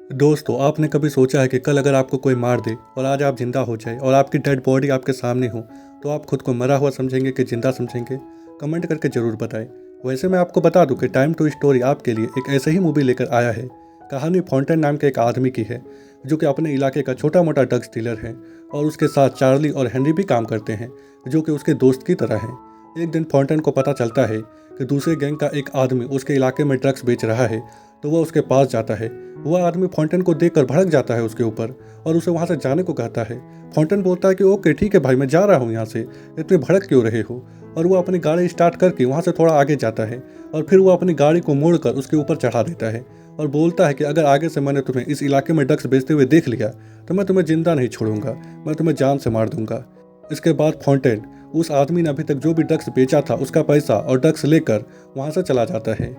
दोस्तों, आपने कभी सोचा है कि कल अगर आपको कोई मार दे और आज आप जिंदा हो जाए और आपकी डेड बॉडी आपके सामने हो, तो आप खुद को मरा हुआ समझेंगे कि जिंदा समझेंगे? कमेंट करके ज़रूर बताएं। वैसे मैं आपको बता दूं कि टाइम टू स्टोरी आपके लिए एक ऐसे ही मूवी लेकर आया है। कहानी फाउंटेन नाम के एक आदमी की है, जो कि अपने इलाके का छोटा मोटा ड्रग्स डीलर है, और उसके साथ चार्ली और हेनरी भी काम करते हैं, जो कि उसके दोस्त की तरह हैं। एक दिन फाउंटेन को पता चलता है कि दूसरे गैंग का एक आदमी उसके इलाके में ड्रग्स बेच रहा है, तो वह उसके पास जाता है। वह आदमी फाउंटेन को देखकर भड़क जाता है उसके ऊपर और उसे वहाँ से जाने को कहता है। फाउंटेन बोलता है कि ओके ठीक है भाई, मैं जा रहा हूँ यहाँ से, इतने भड़क क्यों रहे हो? और वो अपनी गाड़ी स्टार्ट करके वहाँ से थोड़ा आगे जाता है और फिर वो अपनी गाड़ी को मोड़कर उसके ऊपर चढ़ा देता है और बोलता है कि अगर आगे से मैंने तुम्हें इस इलाके में ड्रग्स बेचते हुए देख लिया तो मैं तुम्हें जिंदा नहीं छोड़ूंगा, मैं तुम्हें जान से मार दूंगा। इसके बाद फाउंटेन उस आदमी ने अभी तक जो भी ड्रग्स बेचा था उसका पैसा और ड्रग्स लेकर वहाँ से चला जाता है।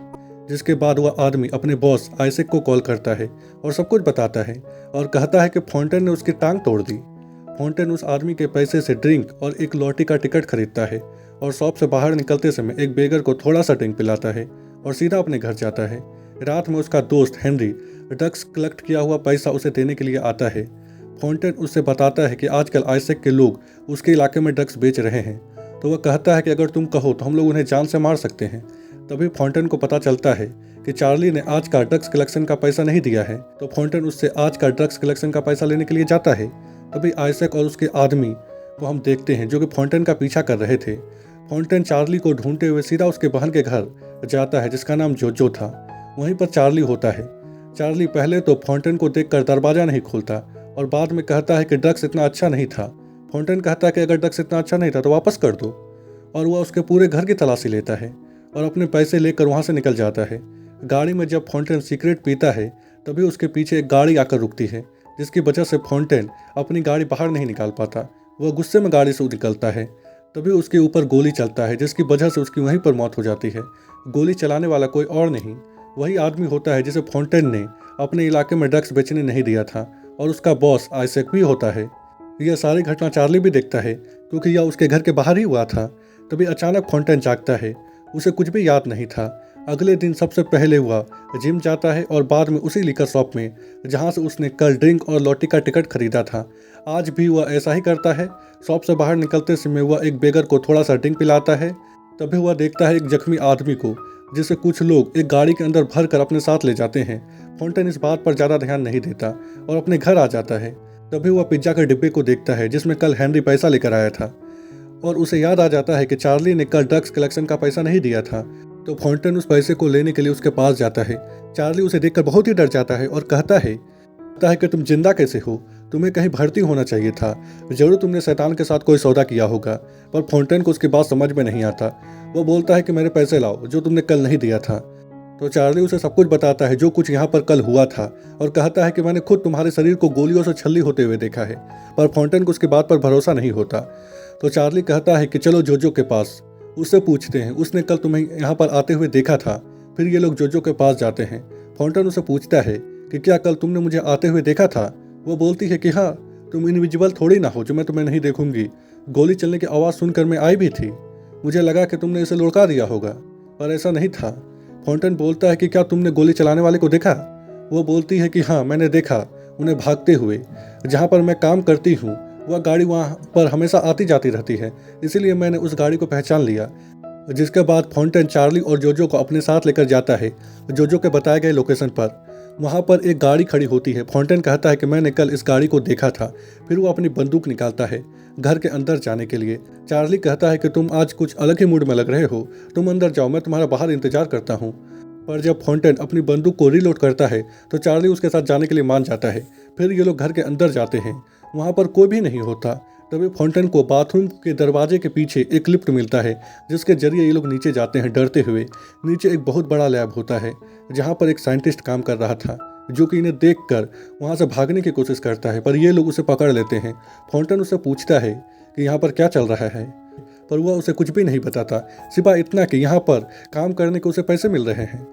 जिसके बाद वह आदमी अपने बॉस आइजैक को कॉल करता है और सब कुछ बताता है और कहता है कि फाउंटेन ने उसकी टांग तोड़ दी। फाउंटेन उस आदमी के पैसे से ड्रिंक और एक लॉटरी का टिकट खरीदता है और शॉप से बाहर निकलते समय एक बेगर को थोड़ा सा ड्रिंक पिलाता है और सीधा अपने घर जाता है। रात में उसका दोस्त हेनरी ड्रग्स कलेक्ट किया हुआ पैसा उसे देने के लिए आता है। फाउंटेन उससे बताता है कि आजकल आइजैक के लोग उसके इलाके में ड्रग्स बेच रहे हैं, तो वह कहता है कि अगर तुम कहो तो हम लोग उन्हें जान से मार सकते हैं। तभी फाउंटेन को पता चलता है कि चार्ली ने आज का ड्रग्स कलेक्शन का पैसा नहीं दिया है, तो फाउंटेन उससे आज का ड्रग्स कलेक्शन का पैसा लेने के लिए जाता है। तभी आइजैक और उसके आदमी को हम देखते हैं जो कि फाउंटेन का पीछा कर रहे थे। फाउंटेन चार्ली को ढूंढते हुए सीधा उसके बहन के घर जाता है जिसका नाम जोजो था। वहीं पर चार्ली होता है। चार्ली पहले तो फाउंटेन को देखकर दरवाजा नहीं खोलता और बाद में कहता है कि ड्रग्स इतना अच्छा नहीं था। फाउंटेन कहता है कि अगर ड्रग्स इतना अच्छा नहीं था तो वापस कर दो, और वह उसके पूरे घर की तलाशी लेता है और अपने पैसे लेकर वहाँ से निकल जाता है। गाड़ी में जब फाउंटेन सिगरेट पीता है तभी उसके पीछे एक गाड़ी आकर रुकती है, जिसकी वजह से फाउंटेन अपनी गाड़ी बाहर नहीं निकाल पाता। वह गुस्से में गाड़ी से निकलता है। तभी उसके ऊपर गोली चलता है, जिसकी वजह से उसकी वहीं पर मौत हो जाती है। गोली चलाने वाला कोई और नहीं, वही आदमी होता है जिसे फाउंटेन ने अपने इलाके में ड्रग्स बेचने नहीं दिया था, और उसका बॉस आइजैक भी होता है। यह सारी घटना चार्ली भी देखता है क्योंकि यह उसके घर के बाहर ही हुआ था। तभी अचानक फाउंटेन जागता है। उसे कुछ भी याद नहीं था। अगले दिन सबसे पहले वह जिम जाता है और बाद में उसी लिकर शॉप में जहां से उसने कल ड्रिंक और लॉटरी का टिकट खरीदा था, आज भी वह ऐसा ही करता है। शॉप से बाहर निकलते समय वह एक बेगर को थोड़ा सा ड्रिंक पिलाता है। तभी वह देखता है एक जख्मी आदमी को, जिसे कुछ लोग एक गाड़ी के अंदर भर कर अपने साथ ले जाते हैं। फाउंटेन इस बात पर ज़्यादा ध्यान नहीं देता और अपने घर आ जाता है। तभी वह पिज्ज़ा के डिब्बे को देखता है जिसमें कल हेनरी पैसा लेकर आया था, और उसे याद आ जाता है कि चार्ली ने कल ड्रग्स कलेक्शन का पैसा नहीं दिया था। तो फाउंटेन उस पैसे को लेने के लिए उसके पास जाता है। चार्ली उसे देखकर बहुत ही डर जाता है और कहता है कि तुम जिंदा कैसे हो? तुम्हें कहीं भर्ती होना चाहिए था। जरूर तुमने शैतान के साथ कोई सौदा किया होगा। पर फाउंटेन को उसकी बात समझ में नहीं आता। वो बोलता है कि मेरे पैसे लाओ जो तुमने कल नहीं दिया था। तो चार्ली उसे सब कुछ बताता है जो कुछ यहाँ पर कल हुआ था, और कहता है कि मैंने खुद तुम्हारे शरीर को गोलियों से छल्ली होते हुए देखा है। पर फाउंटेन को उसकी बात पर भरोसा नहीं होता। तो चार्ली कहता है कि चलो जोजो के पास, उससे पूछते हैं, उसने कल तुम्हें यहाँ पर आते हुए देखा था। फिर ये लोग जोजो के पास जाते हैं। फाउंटेन उसे पूछता है कि क्या कल तुमने मुझे आते हुए देखा था? वो बोलती है कि हाँ, तुम इनविजिबल थोड़ी ना हो जो मैं तुम्हें नहीं देखूंगी। गोली चलने की आवाज़ सुनकर मैं आई भी थी। मुझे लगा कि तुमने इसे लुढ़का दिया होगा, पर ऐसा नहीं था। फाउंटेन बोलता है कि क्या तुमने गोली चलाने वाले को देखा? वो बोलती है कि हाँ, मैंने देखा उन्हें भागते हुए। जहाँ पर मैं काम करती हूँ वह गाड़ी वहाँ पर हमेशा आती जाती रहती है, इसीलिए मैंने उस गाड़ी को पहचान लिया। जिसके बाद फाउंटेन चार्ली और जोजो को अपने साथ लेकर जाता है जोजो के बताए गए लोकेशन पर। वहाँ पर एक गाड़ी खड़ी होती है। फाउंटेन कहता है कि मैंने कल इस गाड़ी को देखा था। फिर वो अपनी बंदूक निकालता है घर के अंदर जाने के लिए। चार्ली कहता है कि तुम आज कुछ अलग ही मूड में लग रहे हो, तुम अंदर जाओ, मैं तुम्हारा बाहर इंतजार करता हूँ। पर जब फाउंटेन अपनी बंदूक को रीलोड करता है तो चार्ली उसके साथ जाने के लिए मान जाता है। फिर ये लोग घर के अंदर जाते हैं। वहाँ पर कोई भी नहीं होता। तभी फाउंटेन को बाथरूम के दरवाजे के पीछे एक लिफ्ट मिलता है, जिसके जरिए ये लोग नीचे जाते हैं डरते हुए। नीचे एक बहुत बड़ा लैब होता है जहाँ पर एक साइंटिस्ट काम कर रहा था, जो कि इन्हें देखकर वहाँ से भागने की कोशिश करता है, पर ये लोग उसे पकड़ लेते हैं। फाउंटेन उससे पूछता है कि यहाँ पर क्या चल रहा है, पर वह उसे कुछ भी नहीं बताता, सिवाय इतना कि यहाँ पर काम करने के उसे पैसे मिल रहे हैं।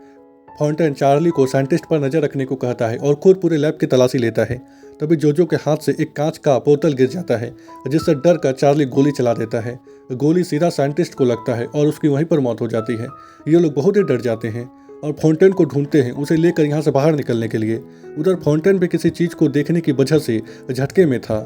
फाउंटेन चार्ली को साइंटिस्ट पर नजर रखने को कहता है और खुद पूरे लैब की तलाशी लेता है। तभी जोजो के हाथ से एक कांच का बोतल गिर जाता है, जिससे डर कर चार्ली गोली चला देता है। गोली सीधा साइंटिस्ट को लगता है और उसकी वहीं पर मौत हो जाती है। ये लोग बहुत ही डर जाते हैं और फाउंटेन को ढूंढते हैं उसे लेकर यहाँ से बाहर निकलने के लिए। उधर फाउंटेन भी किसी चीज़ को देखने की वजह से झटके में था,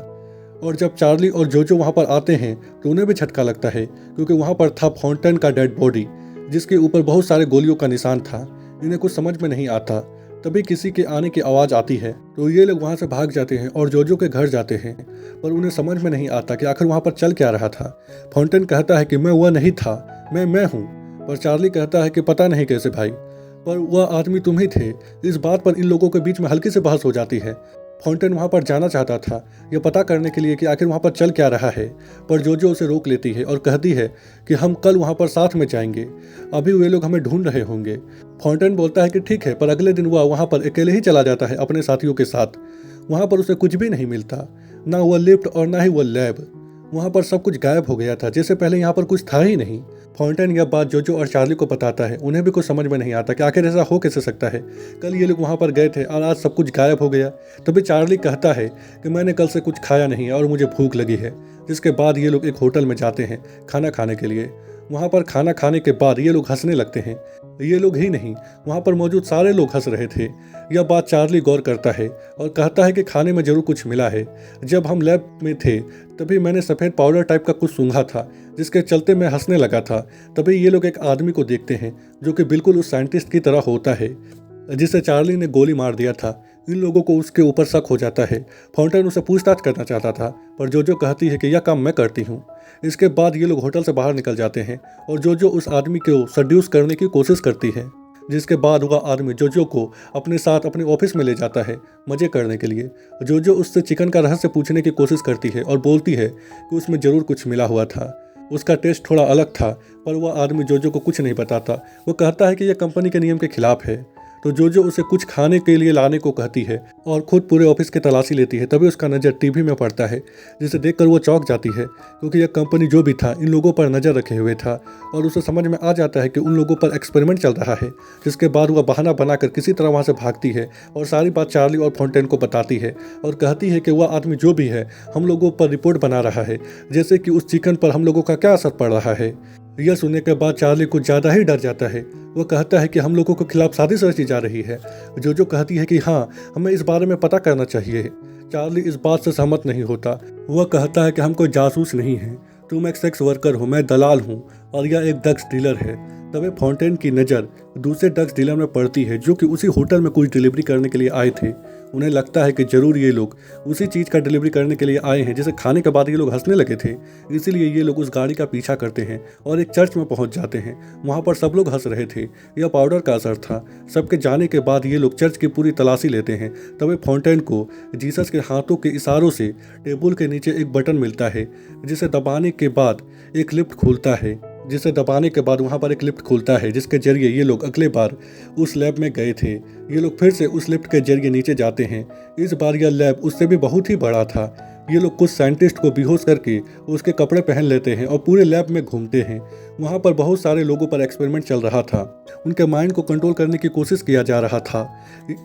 और जब चार्ली और जोजो वहाँ पर आते हैं तो उन्हें भी झटका लगता है, क्योंकि वहाँ पर था फाउंटेन का डेड बॉडी जिसके ऊपर बहुत सारे गोलियों का निशान था। इन्हें कुछ समझ में नहीं आता। तभी किसी के आने की आवाज़ आती है तो ये लोग वहाँ से भाग जाते हैं और जोजो के घर जाते हैं, पर उन्हें समझ में नहीं आता कि आखिर वहाँ पर चल क्या रहा था। फाउंटेन कहता है कि मैं वह नहीं था, मैं हूँ, पर चार्ली कहता है कि पता नहीं कैसे भाई, पर वह आदमी तुम ही थे। इस बात पर इन लोगों के बीच में हल्की सी बहस हो जाती है। फाउंटेन वहाँ पर जाना चाहता था यह पता करने के लिए कि आखिर वहाँ पर चल क्या रहा है, पर जोजो उसे रोक लेती है और कहती है कि हम कल वहाँ पर साथ में जाएंगे, अभी वे लोग हमें ढूंढ रहे होंगे। फाउंटेन बोलता है कि ठीक है, पर अगले दिन वह वहाँ पर अकेले ही चला जाता है अपने साथियों के साथ। वहाँ पर उसे कुछ भी नहीं मिलता, ना वह लिफ्ट और ना ही वह लैब। वहाँ पर सब कुछ गायब हो गया था, जैसे पहले यहाँ पर कुछ था ही नहीं। फाउंटेन यह बात जोजो और चार्ली को बताता है। उन्हें भी कुछ समझ में नहीं आता कि आखिर ऐसा हो कैसे सकता है। कल ये लोग वहाँ पर गए थे और आज सब कुछ गायब हो गया। तभी चार्ली कहता है कि मैंने कल से कुछ खाया नहीं है और मुझे भूख लगी है। जिसके बाद ये लोग एक होटल में जाते हैं खाना खाने के लिए। वहाँ पर खाना खाने के बाद ये लोग हंसने लगते हैं। ये लोग ही नहीं, वहाँ पर मौजूद सारे लोग हंस रहे थे। यह बात चार्ली गौर करता है और कहता है कि खाने में जरूर कुछ मिला है। जब हम लैब में थे तभी मैंने सफ़ेद पाउडर टाइप का कुछ सूंघा था, जिसके चलते मैं हंसने लगा था। तभी ये लोग एक आदमी को देखते हैं जो कि बिल्कुल उस साइंटिस्ट की तरह होता है जिसे चार्ली ने गोली मार दिया था। इन लोगों को उसके ऊपर शक हो जाता है। फाउंटेन उसे पूछताछ करना चाहता था, पर जोजो कहती है कि यह काम मैं करती हूँ। इसके बाद ये लोग होटल से बाहर निकल जाते हैं और जोजो उस आदमी को सड्यूस करने की कोशिश करती है, जिसके बाद वह आदमी जोजो को अपने साथ अपने ऑफिस में ले जाता है मज़े करने के लिए। जोजो उससे चिकन का रहस्य पूछने की कोशिश करती है और बोलती है कि उसमें ज़रूर कुछ मिला हुआ था। उसका टेस्ट थोड़ा अलग था, पर वह आदमी जोजो को कुछ नहीं बताता। वो कहता है कि यह कंपनी के नियम के खिलाफ है। तो जोजो उसे कुछ खाने के लिए लाने को कहती है और खुद पूरे ऑफिस की तलाशी लेती है। तभी उसका नज़र टीवी में पड़ता है, जिसे देखकर वो चौंक जाती है, क्योंकि यह कंपनी जो भी था इन लोगों पर नज़र रखे हुए था और उसे समझ में आ जाता है कि उन लोगों पर एक्सपेरिमेंट चल रहा है। जिसके बाद वह बहाना बनाकर किसी तरह वहाँ से भागती है और सारी बात चार्ली और फाउंटेन को बताती है और कहती है कि वह आदमी जो भी है हम लोगों पर रिपोर्ट बना रहा है, जैसे कि उस चिकन पर हम लोगों का क्या असर पड़ रहा है। यह सुनने के बाद चार्ली कुछ ज़्यादा ही डर जाता है। वह कहता है कि हम लोगों के खिलाफ साजिश रची जा रही है। जोजो कहती है कि हाँ, हमें इस बारे में पता करना चाहिए। चार्ली इस बात से सहमत नहीं होता। वह कहता है कि हम कोई जासूस नहीं हैं, तुम एक सेक्स वर्कर हो, मैं दलाल हूँ और यह एक ड्रग्स डीलर है। तभी फाउंटेन की नज़र दूसरे ड्रग्स डीलर में पड़ती है जो कि उसी होटल में कुछ डिलीवरी करने के लिए आए थे। उन्हें लगता है कि ज़रूर ये लोग उसी चीज़ का डिलीवरी करने के लिए आए हैं जिसे खाने के बाद ये लोग हंसने लगे थे। इसीलिए ये लोग उस गाड़ी का पीछा करते हैं और एक चर्च में पहुंच जाते हैं। वहां पर सब लोग हंस रहे थे, यह पाउडर का असर था। सबके जाने के बाद ये लोग चर्च की पूरी तलाशी लेते हैं। तभी फाउंटेन को जीसस के हाथों के इशारों से टेबल के नीचे एक बटन मिलता है, जिसे दबाने के बाद एक लिफ्ट खुलता है। वहाँ पर एक लिफ्ट खुलता है जिसके जरिए ये लोग अगले बार उस लैब में गए थे। ये लोग फिर से उस लिफ्ट के जरिए नीचे जाते हैं। इस बार यह लैब उससे भी बहुत ही बड़ा था। ये लोग कुछ साइंटिस्ट को बेहोश करके उसके कपड़े पहन लेते हैं और पूरे लैब में घूमते हैं। वहाँ पर बहुत सारे लोगों पर एक्सपेरिमेंट चल रहा था। उनके माइंड को कंट्रोल करने की कोशिश किया जा रहा था।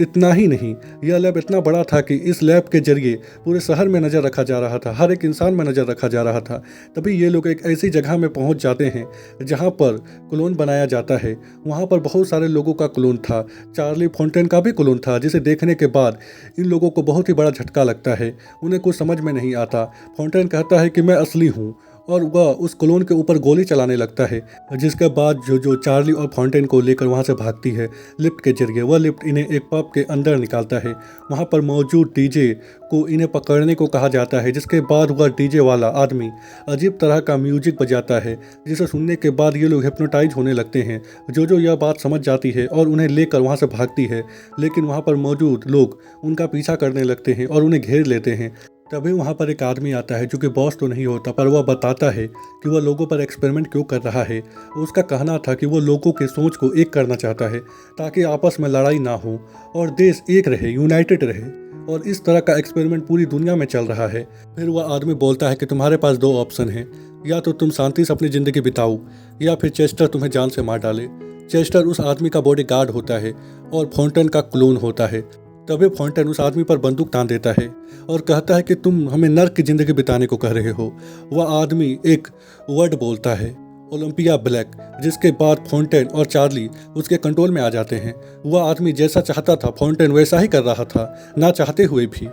इतना ही नहीं, यह लैब इतना बड़ा था कि इस लैब के जरिए पूरे शहर में नज़र रखा जा रहा था, हर एक इंसान में नज़र रखा जा रहा था। तभी ये लोग एक ऐसी जगह में पहुँच जाते हैं जहाँ पर क्लोन बनाया जाता है। वहाँ पर बहुत सारे लोगों का क्लोन था। चार्ली फाउंटेन का भी क्लोन था, जिसे देखने के बाद इन लोगों को बहुत ही बड़ा झटका लगता है। उन्हें कुछ समझ में नहीं आता। फाउंटेन कहता है कि मैं असली हूँ और वह उस क्लोन के ऊपर गोली चलाने लगता है। जिसके बाद जो चार्ली और फाउंटेन को लेकर वहाँ से भागती है लिफ्ट के जरिए। वह लिफ्ट इन्हें एक पब के अंदर निकालता है। वहाँ पर मौजूद डीजे को इन्हें पकड़ने को कहा जाता है। जिसके बाद वह डीजे वाला आदमी अजीब तरह का म्यूजिक बजाता है, जिसे सुनने के बाद ये लोग हिप्नोटाइज होने लगते हैं। जो यह बात समझ जाती है और उन्हें लेकर वहाँ से भागती है, लेकिन वहाँ पर मौजूद लोग उनका पीछा करने लगते हैं और उन्हें घेर लेते हैं। तभी वहाँ पर एक आदमी आता है जो कि बॉस तो नहीं होता, पर वह बताता है कि वह लोगों पर एक्सपेरिमेंट क्यों कर रहा है। उसका कहना था कि वह लोगों के सोच को एक करना चाहता है ताकि आपस में लड़ाई ना हो और देश एक रहे, यूनाइटेड रहे। और इस तरह का एक्सपेरिमेंट पूरी दुनिया में चल रहा है। फिर वह आदमी बोलता है कि तुम्हारे पास दो ऑप्शन हैं, या तो तुम शांति से अपनी ज़िंदगी बिताओ या फिर चेस्टर तुम्हें जान से मार डाले। चेस्टर उस आदमी का बॉडी गार्ड होता है और फाउंटेन का क्लोन होता है। तभी फाउंटेन उस आदमी पर बंदूक तान देता है और कहता है कि तुम हमें नर्क की ज़िंदगी बिताने को कह रहे हो। वह आदमी एक वर्ड बोलता है ओलंपिया ब्लैक, जिसके बाद फाउंटेन और चार्ली उसके कंट्रोल में आ जाते हैं। वह आदमी जैसा चाहता था फाउंटेन वैसा ही कर रहा था, ना चाहते हुए भी।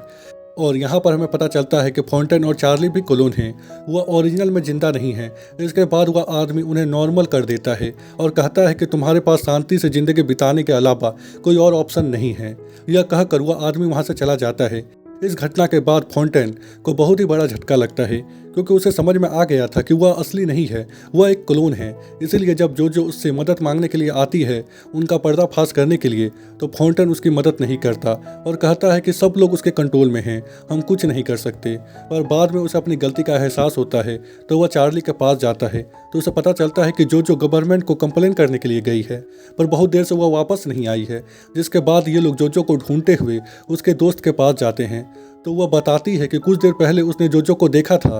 और यहाँ पर हमें पता चलता है कि फाउंटेन और चार्ली भी क्लोन हैं, वह ओरिजिनल में जिंदा नहीं है। इसके बाद वह आदमी उन्हें नॉर्मल कर देता है और कहता है कि तुम्हारे पास शांति से ज़िंदगी बिताने के अलावा कोई और ऑप्शन नहीं है। यह कहकर वह आदमी वहाँ से चला जाता है। इस घटना के बाद फाउंटेन को बहुत ही बड़ा झटका लगता है, क्योंकि उसे समझ में आ गया था कि वह असली नहीं है, वह एक क्लोन है। इसीलिए जब जोजो उससे मदद मांगने के लिए आती है उनका पर्दाफाश करने के लिए, तो फाउंटेन उसकी मदद नहीं करता और कहता है कि सब लोग उसके कंट्रोल में हैं, हम कुछ नहीं कर सकते। पर बाद में उसे अपनी गलती का एहसास होता है, तो वह चार्ली के पास जाता है। तो उसे पता चलता है कि जोजो गवर्नमेंट को कंप्लेन करने के लिए गई है, पर बहुत देर से वह वापस नहीं आई है। जिसके बाद ये लोग जोजो को ढूंढते हुए उसके दोस्त के पास जाते हैं। तो वह बताती है कि कुछ देर पहले उसने जोजो को देखा था,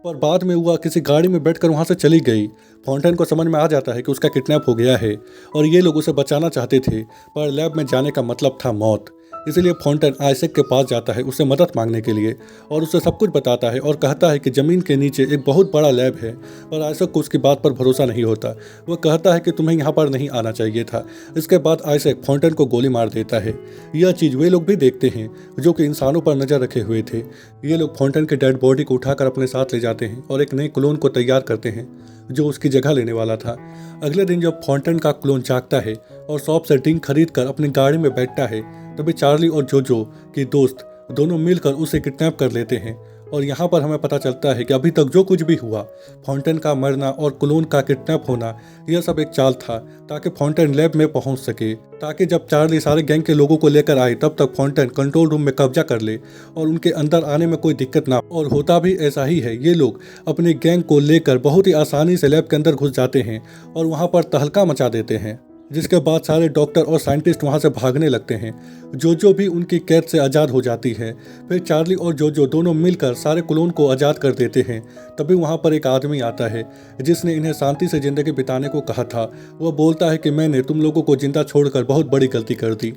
पर बाद में वह किसी गाड़ी में बैठकर वहां से चली गई। फाउंटेन को समझ में आ जाता है कि उसका किडनैप हो गया है और ये लोग उसे बचाना चाहते थे, पर लैब में जाने का मतलब था मौत। इसलिए फाउंटेन आइजैक के पास जाता है उससे मदद मांगने के लिए और उसे सब कुछ बताता है और कहता है कि ज़मीन के नीचे एक बहुत बड़ा लैब है। पर आइजैक को उसकी बात पर भरोसा नहीं होता। वह कहता है कि तुम्हें यहाँ पर नहीं आना चाहिए था। इसके बाद आइजैक फाउंटेन को गोली मार देता है। यह चीज़ वे लोग भी देखते हैं जो कि इंसानों पर नज़र रखे हुए थे। ये लोग फाउंटेन के डेड बॉडी को उठाकर अपने साथ ले जाते हैं और एक नए क्लोन को तैयार करते हैं जो उसकी जगह लेने वाला था। अगले दिन जब फाउंटेन का क्लोन जागता है और शॉप से ड्रिंक खरीद कर अपनी गाड़ी में बैठता है, तभी चार्ली और जोजो के दोस्त दोनों मिलकर उसे किडनैप कर लेते हैं। और यहाँ पर हमें पता चलता है कि अभी तक जो कुछ भी हुआ, फाउंटेन का मरना और क्लोन का किडनैप होना, यह सब एक चाल था ताकि फाउंटेन लैब में पहुँच सके, ताकि जब चार्ली सारे गैंग के लोगों को लेकर आए तब तक फाउंटेन कंट्रोल रूम में कब्जा कर ले और उनके अंदर आने में कोई दिक्कत ना। और होता भी ऐसा ही है, ये लोग अपने गैंग को लेकर बहुत ही आसानी से लैब के अंदर घुस जाते हैं और वहाँ पर तहलका मचा देते हैं। जिसके बाद सारे डॉक्टर और साइंटिस्ट वहां से भागने लगते हैं। जोजो भी उनकी कैद से आज़ाद हो जाती है। फिर चार्ली और जोजो दोनों मिलकर सारे क्लोन को आज़ाद कर देते हैं। तभी वहां पर एक आदमी आता है जिसने इन्हें शांति से ज़िंदगी बिताने को कहा था। वह बोलता है कि मैंने तुम लोगों को जिंदा छोड़कर बहुत बड़ी गलती कर दी।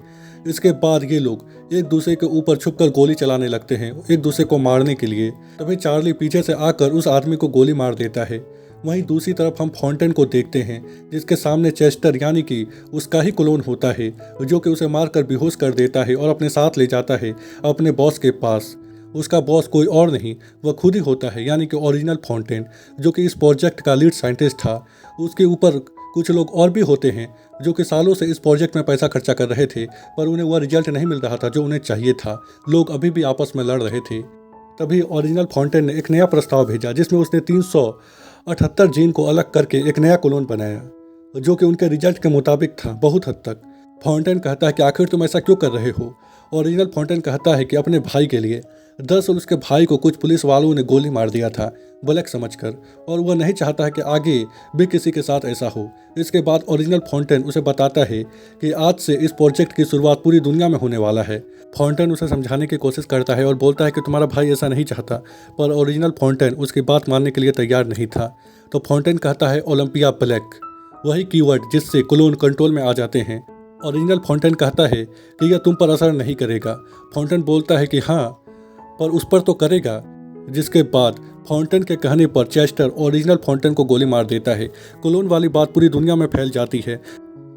इसके बाद ये लोग एक दूसरे के ऊपर छुपकर गोली चलाने लगते हैं, एक दूसरे को मारने के लिए। तभी चार्ली पीछे से आकर उस आदमी को गोली मार देता है। वहीं दूसरी तरफ हम फाउंटेन को देखते हैं जिसके सामने चेस्टर यानी कि उसका ही क्लोन होता है, जो कि उसे मारकर बेहोश कर देता है और अपने साथ ले जाता है अपने बॉस के पास। उसका बॉस कोई और नहीं, वह खुद ही होता है, यानी कि ओरिजिनल फाउंटेन, जो कि इस प्रोजेक्ट का लीड साइंटिस्ट था। उसके ऊपर कुछ लोग और भी होते हैं जो कि सालों से इस प्रोजेक्ट में पैसा खर्चा कर रहे थे, पर उन्हें वह रिजल्ट नहीं मिल रहा था जो उन्हें चाहिए था। लोग अभी भी आपस में लड़ रहे थे। तभी ओरिजिनल फाउंटेन ने एक नया प्रस्ताव भेजा जिसमें उसने 378 जीन को अलग करके एक नया क्लोन बनाया, जो कि उनके रिजल्ट के मुताबिक था बहुत हद तक। फाउंटेन कहता है कि आखिर तुम ऐसा क्यों कर रहे हो। ओरिजिनल फाउंटेन कहता है कि अपने भाई के लिए। दरअसल उसके भाई को कुछ पुलिस वालों ने गोली मार दिया था ब्लैक समझकर, और वह नहीं चाहता है कि आगे भी किसी के साथ ऐसा हो। इसके बाद ओरिजिनल फाउंटेन उसे बताता है कि आज से इस प्रोजेक्ट की शुरुआत पूरी दुनिया में होने वाला है। फाउंटेन उसे समझाने की कोशिश करता है और बोलता है कि तुम्हारा भाई ऐसा नहीं चाहता, पर ओरिजिनल फाउंटेन उसकी बात मानने के लिए तैयार नहीं था। तो फाउंटेन कहता है ओलंपिया ब्लैक, वही कीवर्ड जिससे क्लोन कंट्रोल में आ जाते हैं। ओरिजिनल फाउंटेन कहता है कि यह तुम पर असर नहीं करेगा। फाउंटेन बोलता है कि हाँ, पर उस पर तो करेगा। जिसके बाद फाउंटेन के कहने पर चेस्टर ओरिजिनल फाउंटेन को गोली मार देता है। क्लोन वाली बात पूरी दुनिया में फैल जाती है।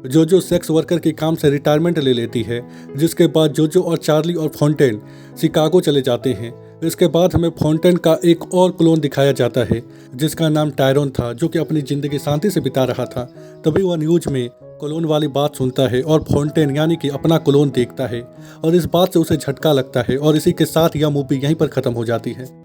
जोजो सेक्स वर्कर के काम से रिटायरमेंट ले लेती है। जिसके बाद जोजो और चार्ली और फाउंटेन शिकागो चले जाते हैं। इसके बाद हमें फाउंटेन का एक और क्लोन दिखाया जाता है जिसका नाम टायरॉन था, जो कि अपनी ज़िंदगी शांति से बिता रहा था। तभी वह न्यूज में क्लोन वाली बात सुनता है और फाउंटेन यानी कि अपना क्लोन देखता है और इस बात से उसे झटका लगता है। और इसी के साथ यह मूवी यहीं पर ख़त्म हो जाती है।